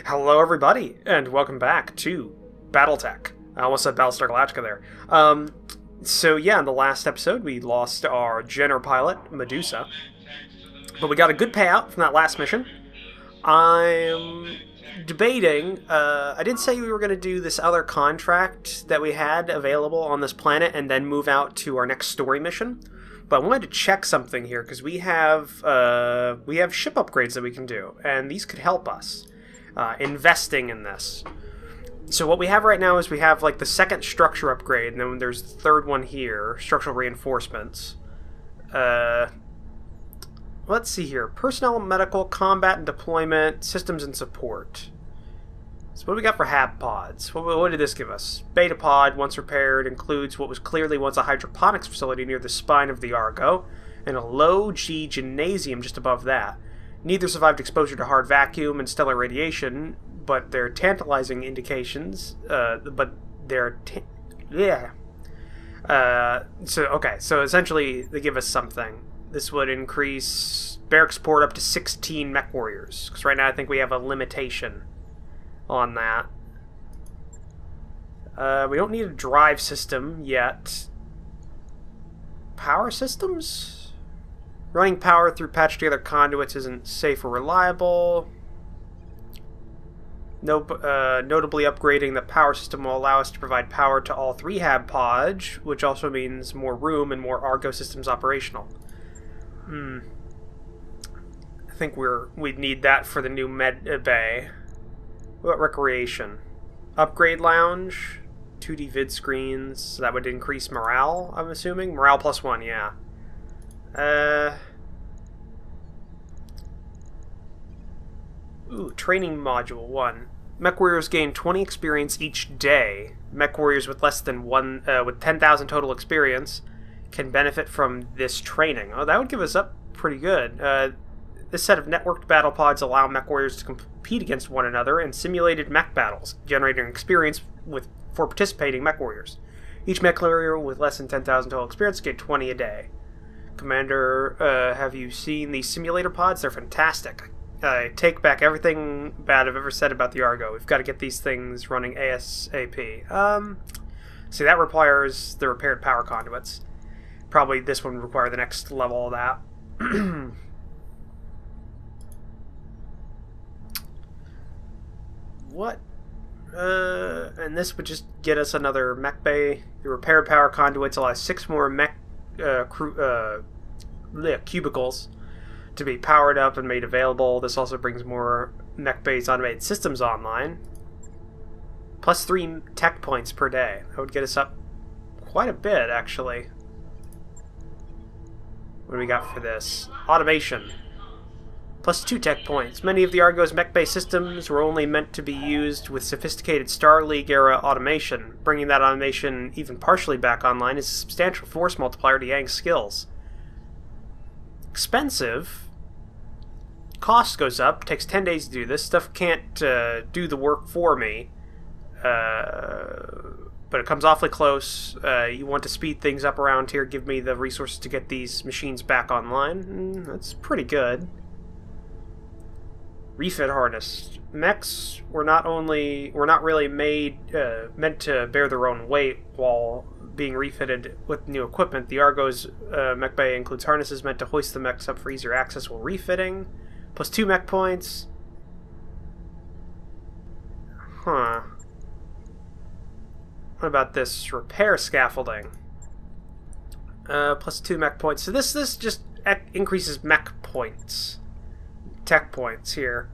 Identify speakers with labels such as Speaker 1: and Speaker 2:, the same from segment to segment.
Speaker 1: Hello, everybody, and welcome back to BattleTech. I almost said Battlestar Galactica there. So yeah, in the last episode, we lost our Jenner pilot, Medusa, but we got a good payout from that last mission. I'm debating, I did say we were going to do this other contract that we had available on this planet and then move out to our next story mission. But I wanted to check something here, because we have ship upgrades that we can do, and these could help us investing in this. So what we have right now is we have like the second structure upgrade, and then there's the third one here, structural reinforcements. Let's see here. Personnel, medical, combat and deployment, systems and support. So what do we got for hab pods? What did this give us? Beta pod, once repaired, includes what was clearly once a hydroponics facility near the spine of the Argo, and a low-G gymnasium just above that. Neither survived exposure to hard vacuum and stellar radiation, but they're tantalizing indications. So essentially they give us something. This would increase barracks port up to 16 mech warriors, because right now I think we have a limitation on that. We don't need a drive system yet. Power systems? Running power through patched together conduits isn't safe or reliable. Notably upgrading the power system will allow us to provide power to all three hab pods, which also means more room and more Argo systems operational. I think we'd need that for the new med bay. What recreation? Upgrade lounge, 2D vid screens, so that would increase morale, I'm assuming? Morale +1, yeah. Training module 1. Mech warriors gain 20 experience each day. Mech warriors with less than with 10,000 total experience can benefit from this training. Oh, that would give us up pretty good. This set of networked battle pods allow mech warriors to compete against one another in simulated mech battles, generating experience for participating mech warriors. Each mech warrior with less than 10,000 total experience gets 20 a day. Commander, have you seen these simulator pods? They're fantastic. I take back everything bad I've ever said about the Argo. We've got to get these things running ASAP. See, that requires the repaired power conduits. Probably this one would require the next level of that. What? And this would just get us another mech bay. The repaired power conduits allow 6 more mech cubicles to be powered up and made available. This also brings more mech base automated systems online. Plus 3 tech points per day. That would get us up quite a bit, actually. What do we got for this? Automation. Plus 2 tech points. Many of the Argo's mech-based systems were only meant to be used with sophisticated Star League-era automation. Bringing that automation even partially back online is a substantial force multiplier to Yang's skills. Expensive. Cost goes up. Takes 10 days to do this. Stuff can't do the work for me. But it comes awfully close. You want to speed things up around here. Give me the resources to get these machines back online. That's pretty good. Refit harness. Mechs were not really meant to bear their own weight while being refitted with new equipment. The Argo's mech bay includes harnesses meant to hoist the mechs up for easier access while refitting. Plus 2 mech points. Huh. What about this repair scaffolding? Plus 2 mech points. So this just increases mech points. Tech points here.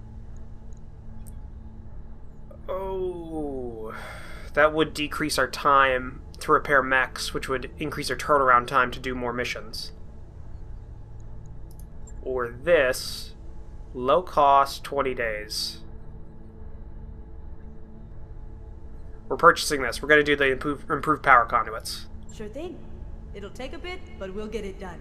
Speaker 1: Oh, that would decrease our time to repair mechs, which would increase our turnaround time to do more missions. Or this, low cost, 20 days. We're purchasing this. We're going to do the improved power conduits.
Speaker 2: Sure thing. It'll take a bit, but we'll get it done.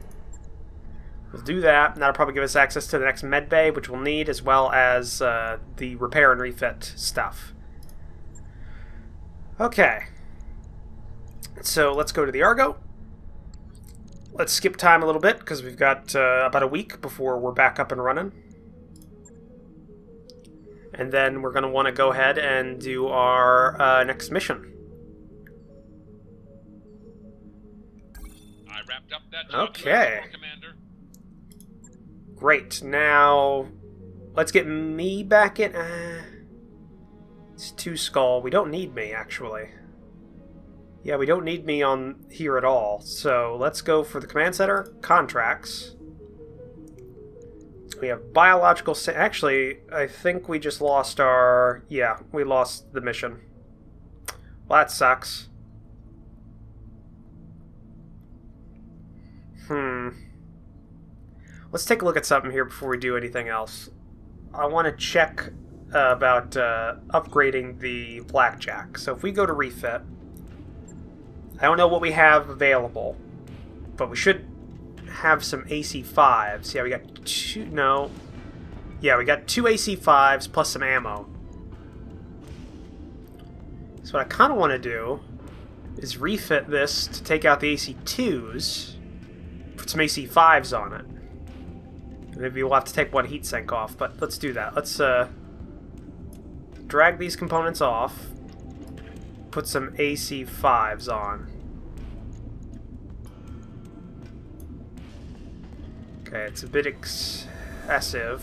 Speaker 1: We'll do that, and that'll probably give us access to the next med bay, which we'll need, as well as the repair and refit stuff. Okay. So let's go to the Argo. Let's skip time a little bit, because we've got about a week before we're back up and running. And then we're going to want to go ahead and do our next mission.
Speaker 3: I wrapped up that job.
Speaker 1: Okay.
Speaker 3: Commander.
Speaker 1: Great. Now, let's get me back in. It's 2 skull. We don't need me, actually. Yeah, we don't need me on here at all. So let's go for the command center. Contracts. We have biological... Actually, I think we just lost our... Yeah, we lost the mission. Well, that sucks. Let's take a look at something here before we do anything else. I want to check about upgrading the blackjack. So if we go to refit... I don't know what we have available, but we should have some AC5s. Yeah, we got 2... No. Yeah, we got 2 AC5s plus some ammo. So what I kind of want to do is refit this to take out the AC2s, put some AC5s on it. Maybe we'll have to take one heatsink off, but let's do that. Let's drag these components off, put some AC5s on. Okay, it's a bit excessive.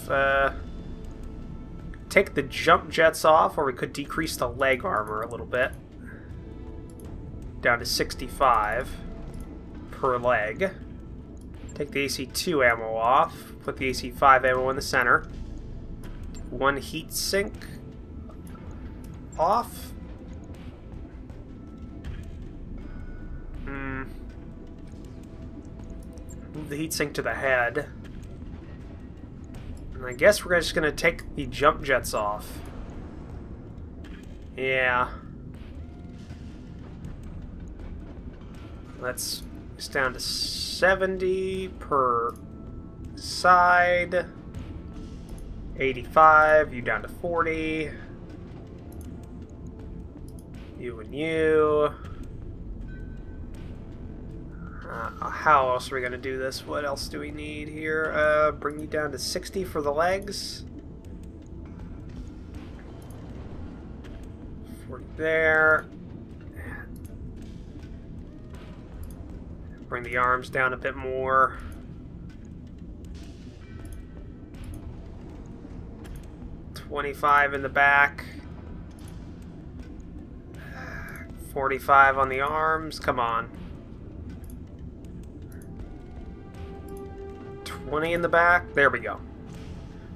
Speaker 1: Take the jump jets off, or we could decrease the leg armor a little bit. Down to 65 per leg. Take the AC2 ammo off. Put the AC5 ammo in the center. One heat sink off. Move the heatsink to the head. And I guess we're just going to take the jump jets off. Yeah. Let's it's down to 70 per side. 85, you down to 40. You and you. How else are we going to do this? What else do we need here? Bring you down to 60 for the legs. 40 there. Bring the arms down a bit more. $25 in the back. 45 on the arms. Come on. 20 in the back. There we go.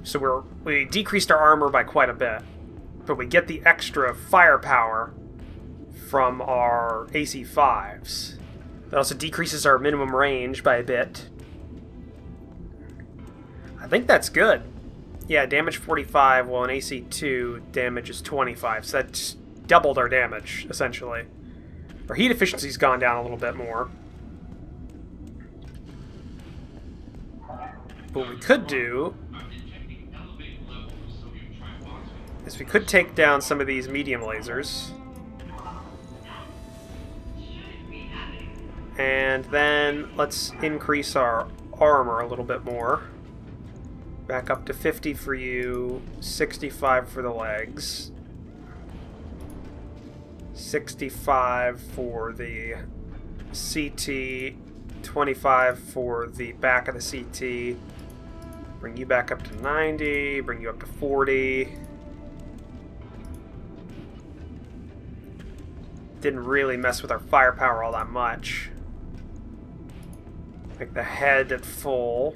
Speaker 1: So we decreased our armor by quite a bit, but we get the extra firepower from our AC5s. That also decreases our minimum range by a bit. I think that's good. Yeah, damage 45, while an AC2 damage is 25, so that's doubled our damage, essentially. Our heat efficiency's gone down a little bit more. What we could do is we could take down some of these medium lasers. And then let's increase our armor a little bit more. Back up to 50 for you, 65 for the legs. 65 for the CT, 25 for the back of the CT. Bring you back up to 90, bring you up to 40. Didn't really mess with our firepower all that much. Make the head at full.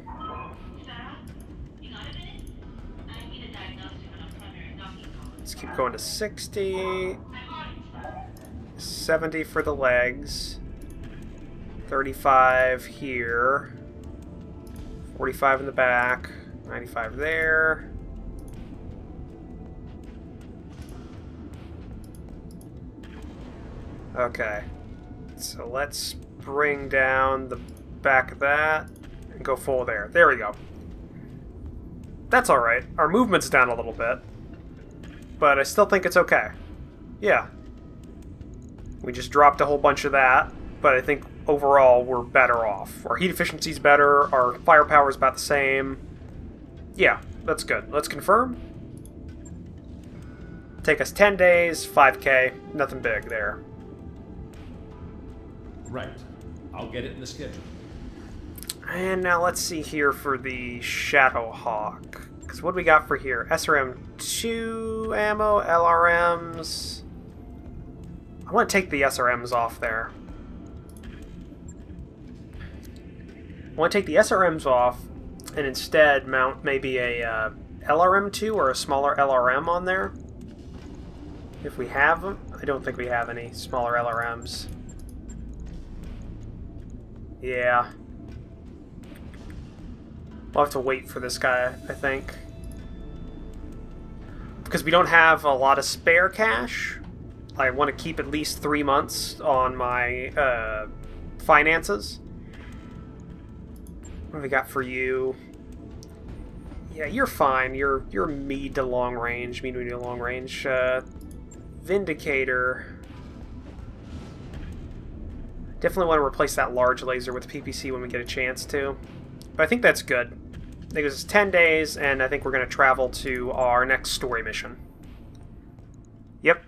Speaker 1: Let's keep going to 60. 70 for the legs. 35 here. 45 in the back. 95 there. Okay. So let's bring down the back of that and go full there. There we go. That's alright. Our movement's down a little bit, but I still think it's okay. Yeah. We just dropped a whole bunch of that, but I think overall we're better off. Our heat efficiency's better, our firepower's about the same. Yeah, that's good. Let's confirm. Take us 10 days, 5K, nothing big there.
Speaker 3: Right. I'll get it in the schedule.
Speaker 1: And now let's see here for the Shadowhawk. Because what do we got for here? SRM-2 ammo, LRMs. I want to take the SRMs off there. I want to take the SRMs off and instead mount maybe a LRM-2 or a smaller LRM on there. If we have them. I don't think we have any smaller LRMs. Yeah. We'll have to wait for this guy, I think. Because we don't have a lot of spare cash. I want to keep at least 3 months on my finances. What have we got for you? Yeah, you're fine. You're mid to long range. Medium to long range. Vindicator. Definitely want to replace that large laser with PPC when we get a chance to. But I think that's good. I think it's 10 days, and I think we're going to travel to our next story mission. Yep.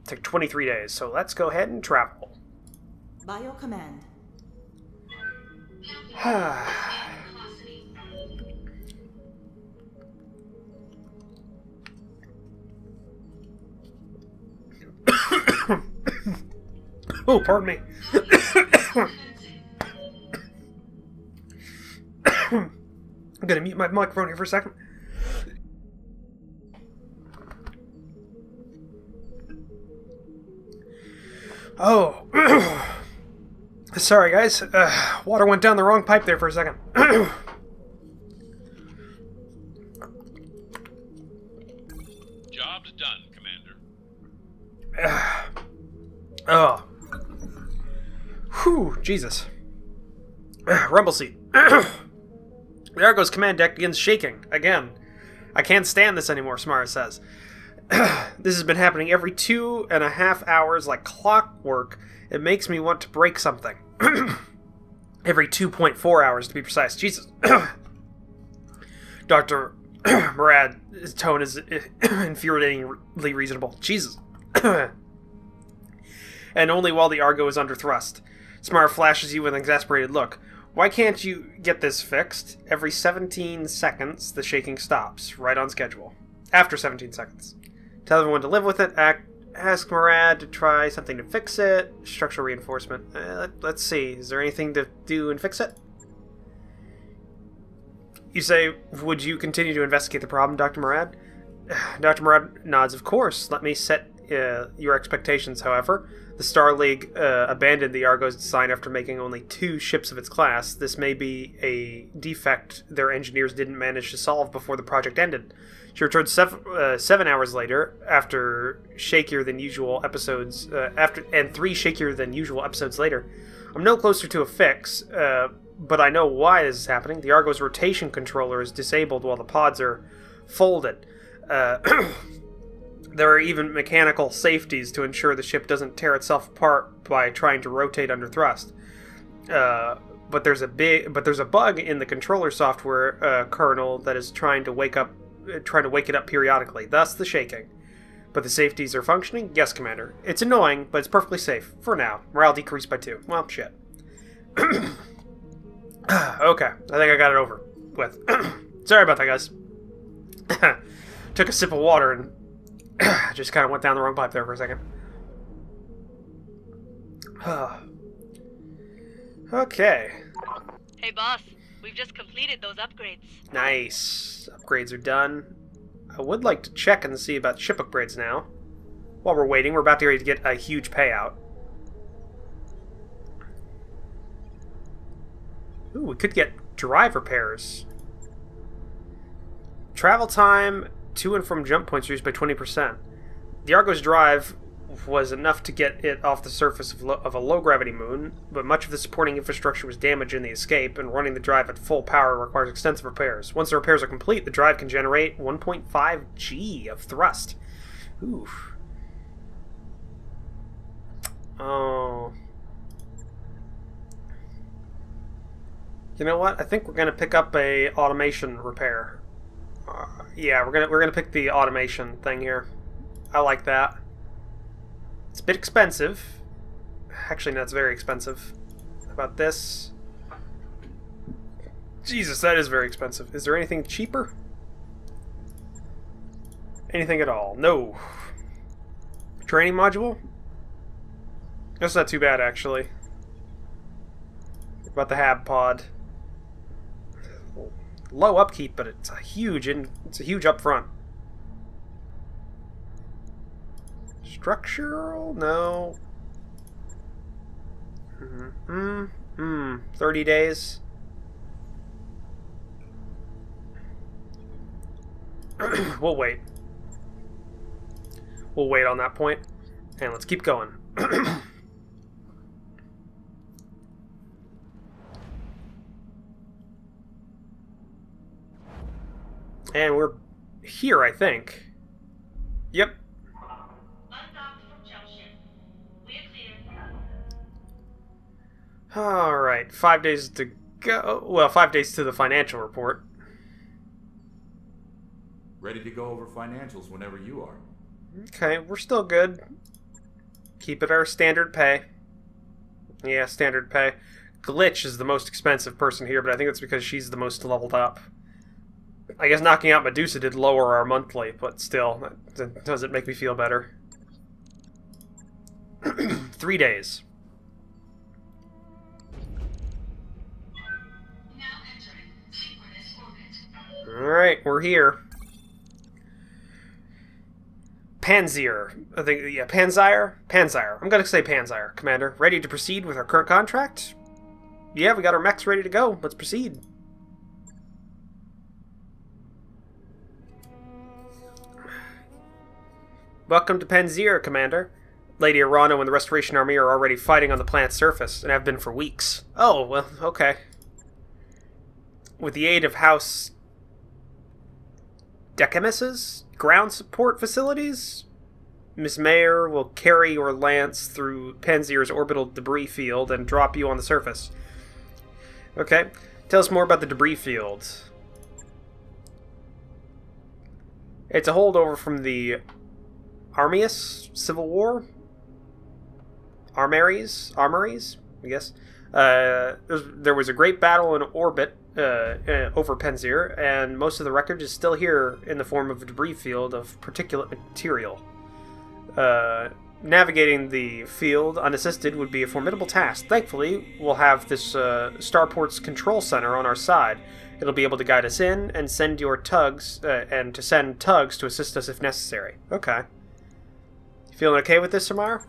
Speaker 1: Took 23 days, so let's go ahead and travel.
Speaker 2: By your command.
Speaker 1: Oh, pardon me. I'm gonna mute my microphone here for a second. Oh. Sorry, guys. Water went down the wrong pipe there for a second.
Speaker 3: Job's done, Commander.
Speaker 1: Oh. Whew, Jesus. Rumble seat. The Argo's command deck begins shaking. Again. I can't stand this anymore, Samara says. This has been happening every 2.5 hours like clockwork. It makes me want to break something. Every 2.4 hours to be precise. Jesus. Dr. Murad's tone is infuriatingly reasonable. Jesus. And only while the Argo is under thrust. Samara flashes you with an exasperated look. Why can't you get this fixed? Every 17 seconds, the shaking stops. Right on schedule. After 17 seconds. Tell everyone to live with it. Ask Murad to try something to fix it. Structural reinforcement. Let's see. Is there anything to do and fix it? You say, would you continue to investigate the problem, Dr. Murad? Dr. Murad nods, of course. Let me set your expectations, however. The Star League abandoned the Argo's design after making only 2 ships of its class. This may be a defect their engineers didn't manage to solve before the project ended. She returned 7 hours later, after shakier than usual episodes, and 3 shakier than usual episodes later. I'm no closer to a fix, but I know why this is happening. The Argo's rotation controller is disabled while the pods are folded. There are even mechanical safeties to ensure the ship doesn't tear itself apart by trying to rotate under thrust. But there's a bug in the controller software kernel that is trying to wake it up periodically. Thus the shaking. But the safeties are functioning? Yes, Commander. It's annoying, but it's perfectly safe for now. Morale decreased by 2. Well, shit. Okay, I think I got it over with. Sorry about that, guys. Took a sip of water and just kind of went down the wrong pipe there for a second. Okay.
Speaker 4: Hey boss, we've just completed those upgrades.
Speaker 1: Nice. Upgrades are done. I would like to check and see about ship upgrades now. While we're waiting, we're about to get a huge payout. Ooh, we could get drive repairs. Travel time to and from jump points reduced by 20%. The Argo's drive was enough to get it off the surface of a low-gravity moon, but much of the supporting infrastructure was damaged in the escape, and running the drive at full power requires extensive repairs. Once the repairs are complete, the drive can generate 1.5 G of thrust. Oof. Oh. You know what? I think we're going to pick up a automation repair. Yeah, we're gonna pick the automation thing here. I like that. It's a bit expensive. Actually, no, it's very expensive. How about this? Jesus, that is very expensive. Is there anything cheaper? Anything at all? No. Training module? That's not too bad, actually. What about the Hab pod? Low upkeep, but it's a huge upfront. Structural? No. 30 days. We'll wait. We'll wait on that point. And let's keep going. And we're here, I think. Yep. Alright, 5 days to go. Well, 5 days to the financial report.
Speaker 5: Ready to go over financials whenever you are.
Speaker 1: Okay, we're still good. Keep it our standard pay. Yeah, standard pay. Glitch is the most expensive person here, but I think it's because she's the most leveled up. I guess knocking out Medusa did lower our monthly, but still, that doesn't make me feel better. 3 days. Alright, we're here. Panzer. I think, yeah, Panzer? Panzer. I'm gonna say Panzer, Commander. Ready to proceed with our current contract? Yeah, we got our mechs ready to go. Let's proceed. Welcome to Panzer, Commander. Lady Arano and the Restoration Army are already fighting on the planet's surface, and have been for weeks. Oh, well, okay. With the aid of House Decamus's ground support facilities, Miss Mayer will carry your lance through Panzer's orbital debris field and drop you on the surface. Okay, tell us more about the debris field. It's a holdover from the Armius Civil War? Armories, I guess. There was a great battle in orbit over Panzer, and most of the wreckage is still here in the form of a debris field of particulate material. Navigating the field unassisted would be a formidable task. Thankfully, we'll have this Starport's control center on our side. It'll be able to guide us in and send your tugs, and to send tugs to assist us if necessary. Okay. You feeling okay with this, Samar?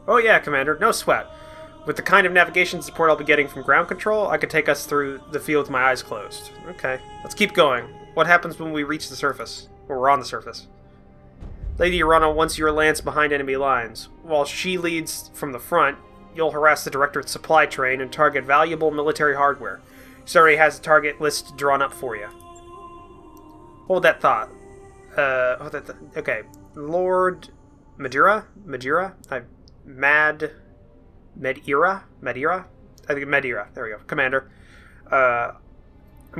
Speaker 1: Oh yeah, Commander, no sweat. With the kind of navigation support I'll be getting from ground control, I could take us through the field with my eyes closed. Okay, let's keep going. What happens when we reach the surface? Or we're on the surface? Lady Urana wants your lance behind enemy lines. While she leads from the front, you'll harass the Directorate's supply train and target valuable military hardware. She already has a target list drawn up for you. Hold that thought. Okay. Lord Madeira? Medira? I think Medira. There we go. Commander. I'm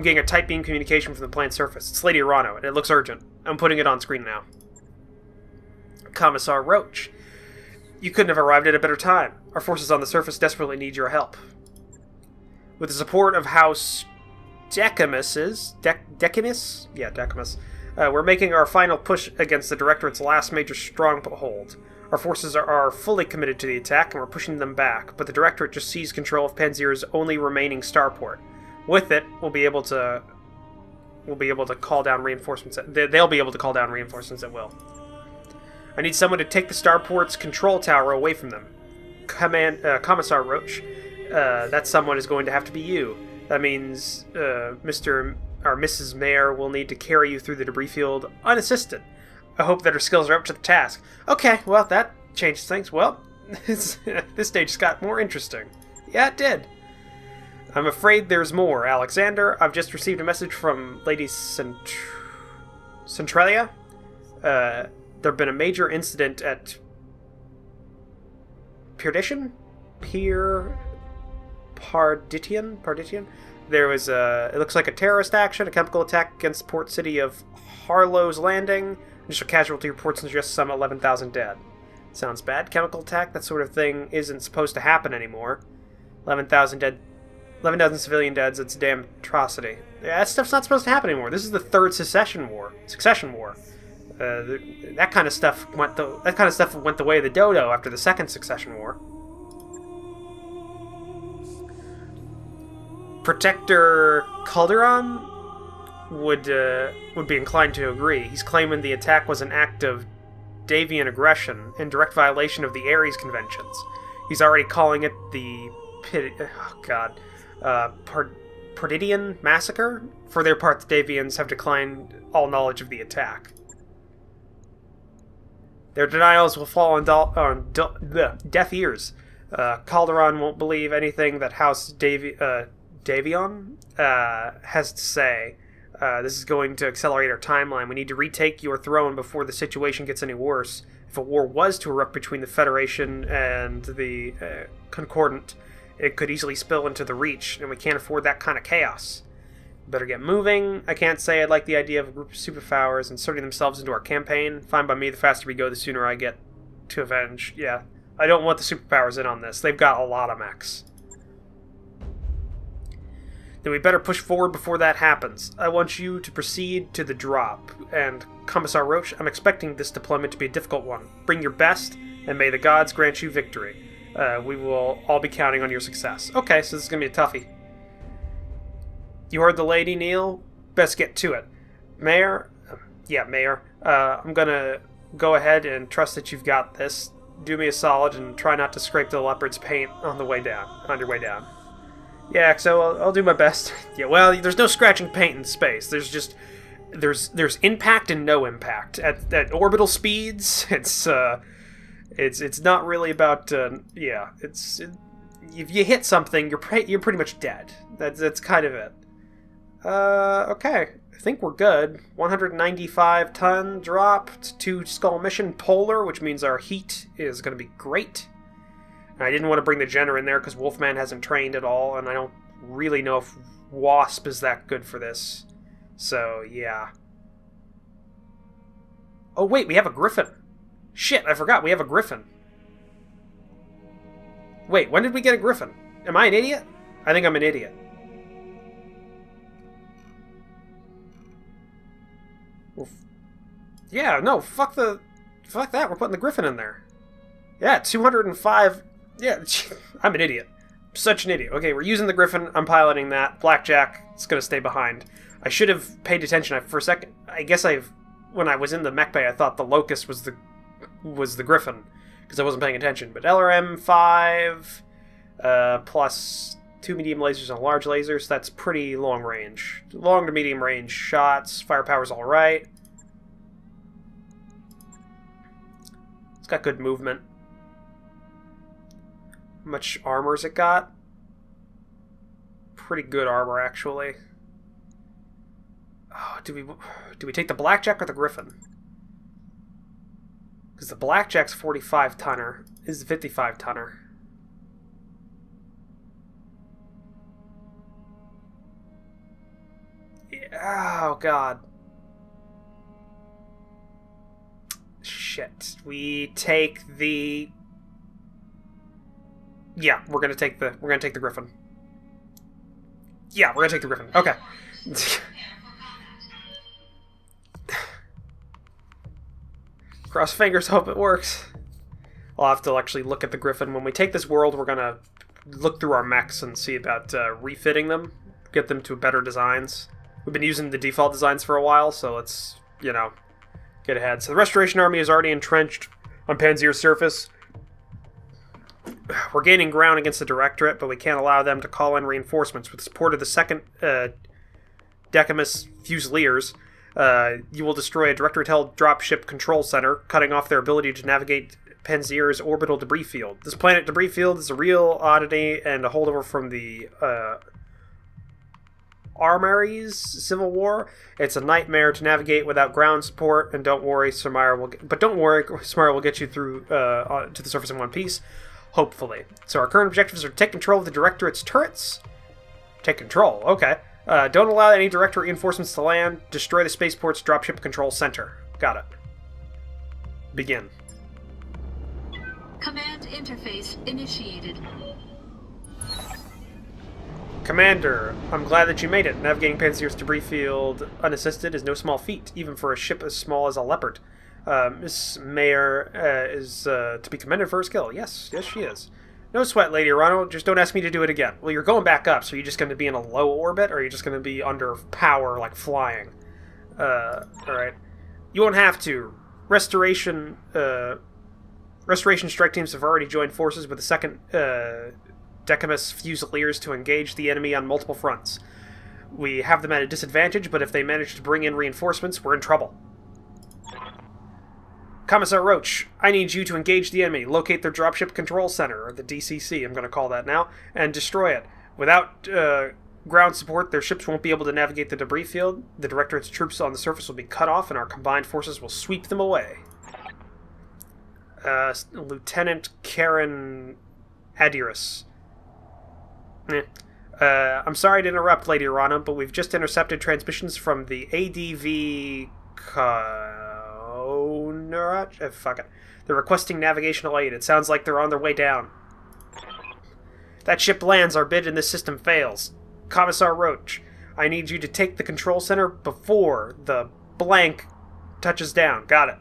Speaker 1: getting a tight beam communication from the planet's surface. It's Lady Arano, and it looks urgent. I'm putting it on screen now. Commissar Roach. You couldn't have arrived at a better time. Our forces on the surface desperately need your help. With the support of House Decamus? Yeah, Decamus. We're making our final push against the Directorate's last major stronghold. Our forces are fully committed to the attack, and we're pushing them back, but the Directorate just seized control of Panzer's only remaining starport. With it, we'll be able to call down reinforcements. They'll be able to call down reinforcements at will. I need someone to take the starport's control tower away from them. Commissar Roach. That someone is going to have to be you. That means Mr. or Mrs. Mayer will need to carry you through the debris field unassisted. I hope that her skills are up to the task. Okay, well, that changes things. Well, this stage just got more interesting. Yeah, it did. I'm afraid there's more, Alexander. I've just received a message from Lady Centralia. There's been a major incident at Parditian? Parditian? There was it looks like a terrorist action, a chemical attack against the port city of Harlow's Landing. Initial casualty reports suggest some 11,000 dead. Sounds bad. Chemical attack, that sort of thing isn't supposed to happen anymore. 11,000 dead, 11,000 civilian deads. It's a damn atrocity. Yeah, that stuff's not supposed to happen anymore. This is the third Succession War. That kind of stuff went the way of the dodo after the second Succession War. Protector Calderon would be inclined to agree. He's claiming the attack was an act of Davian aggression in direct violation of the Ares Conventions. He's already calling it the Perdidian Massacre. For their part, the Davians have declined all knowledge of the attack. Their denials will fall on deaf ears. Calderon won't believe anything that House Davion has to say. This is going to accelerate our timeline. We need to retake your throne before the situation gets any worse. If a war was to erupt between the Federation and the Concordant, it could easily spill into the Reach, and we can't afford that kind of chaos. Better get moving. I can't say I'd like the idea of a group of superpowers inserting themselves into our campaign. Fine by me, the faster we go, the sooner I get to avenge. Yeah, I don't want the superpowers in on this. They've got a lot of mechs. Then we better push forward before that happens. I want you to proceed to the drop. And, Commissar Roach, I'm expecting this deployment to be a difficult one. Bring your best, and may the gods grant you victory. We will all be counting on your success. Okay, so this is going to be a toughie. You heard the lady, Neil? Best get to it. Mayor? Yeah, Mayor. I'm going to go ahead and trust that you've got this. Do me a solid and try not to scrape the leopard's paint on your way down. Yeah, so I'll do my best. Yeah, well, there's no scratching paint in space. There's just... There's impact and no impact. At orbital speeds, it's not really about... yeah, if you hit something, you're pretty much dead. That's kind of it. Okay. I think we're good. 195 ton drop. It's 2 skull mission polar, which means our heat is going to be great. I didn't want to bring the Jenner in there because Wolfman hasn't trained at all, and I don't really know if Wasp is that good for this. So, yeah. Oh, wait, we have a Griffin. Shit, I forgot we have a Griffin. Wait, when did we get a Griffin? Am I an idiot? I think I'm an idiot. Well, yeah, no, fuck that. We're putting the Griffin in there. Yeah, 205... Yeah, I'm an idiot. Such an idiot. Okay, we're using the Griffin. I'm piloting that. Blackjack is going to stay behind. I should have paid attention for a second. I guess when I was in the mech bay, I thought the Locust was the Griffin because I wasn't paying attention. But LRM 5 plus 2 medium lasers and a large laser, so that's pretty long range. Long to medium range shots. Firepower's all right. It's got good movement. How much armor has it got? Pretty good armor, actually. Oh, do we take the Blackjack or the Griffin? Because the Blackjack's 45 tonner. This is the 55 tonner. Oh, God. Shit. We take the... Yeah, we're gonna take the Griffin. Yeah, we're gonna take the Griffin. Okay. Cross fingers, hope it works. I'll have to actually look at the Griffin. When we take this world, we're gonna look through our mechs and see about refitting them, get them to better designs. We've been using the default designs for a while, so let's, you know, get ahead. So the Restoration Army is already entrenched on Panzer's surface. We're gaining ground against the Directorate, but we can't allow them to call in reinforcements. With the support of the 2nd Decimus Fusiliers, you will destroy a Directorate-held dropship control center, cutting off their ability to navigate Panzer's orbital debris field. This planet debris field is a real oddity and a holdover from the Armory's Civil War. It's a nightmare to navigate without ground support, and don't worry, Samara will get you through to the surface in one piece. Hopefully. So our current objectives are to take control of the Directorate's turrets, Take control. Okay. Don't allow any direct reinforcements to land. Destroy the spaceport's dropship control center. Got it. Begin.
Speaker 6: Command interface initiated.
Speaker 1: Commander, I'm glad that you made it. Navigating Panzer's debris field unassisted is no small feat, even for a ship as small as a Leopard. Miss Mayer is to be commended for her skill. Yes, she is. No sweat, Lady Arano. Just don't ask me to do it again. Well, you're going back up, so you're just going to be in a low orbit, or are you just going to be under power, like flying? Alright. You won't have to. Restoration strike teams have already joined forces with the 2nd Decimus Fusiliers to engage the enemy on multiple fronts. We have them at a disadvantage, but if they manage to bring in reinforcements, we're in trouble. Commissar Roach, I need you to engage the enemy, locate their dropship control center, or the DCC, I'm going to call that now, and destroy it. Without ground support, their ships won't be able to navigate the debris field. The Directorate's troops on the surface will be cut off, and our combined forces will sweep them away. Lieutenant Karen Adiris. I'm sorry to interrupt, Lady Arana, but we've just intercepted transmissions from the ADV... fuck it. They're requesting navigational aid. It sounds like they're on their way down. If that ship lands, our bid in this system fails. Commissar Roach, I need you to take the control center before the blank touches down. Got it.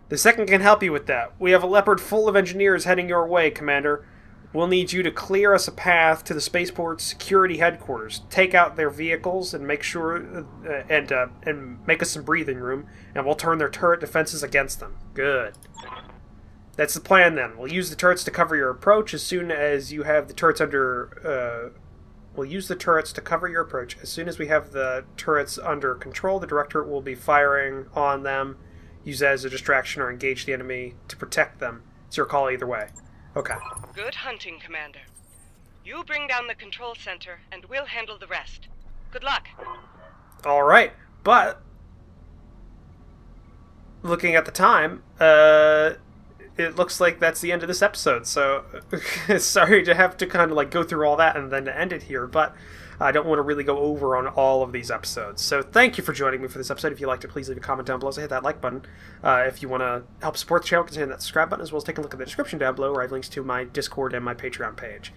Speaker 1: The 2nd can help you with that. We have a Leopard full of engineers heading your way, Commander. We'll need you to clear us a path to the spaceport's security headquarters. Take out their vehicles and make sure and make us some breathing room, and we'll turn their turret defenses against them. Good. That's the plan then. We'll use the turrets to cover your approach as soon as you have the turrets under. We'll use the turrets to cover your approach as soon as we have the turrets under control. The Directorate will be firing on them. Use that as a distraction or engage the enemy to protect them. It's your call either way. Okay.
Speaker 7: Good hunting, Commander. You bring down the control center, and we'll handle the rest. Good luck.
Speaker 1: Alright, but... looking at the time, it looks like that's the end of this episode, so... sorry to have to kind of like go through all that and then to end it here, but... I don't want to really go over on all of these episodes. So thank you for joining me for this episode. If you liked it, please leave a comment down below. So hit that like button. If you want to help support the channel, consider that subscribe button, as well as take a look at the description down below, where I have links to my Discord and my Patreon page.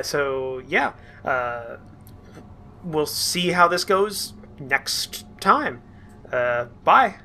Speaker 1: So yeah, we'll see how this goes next time. Bye.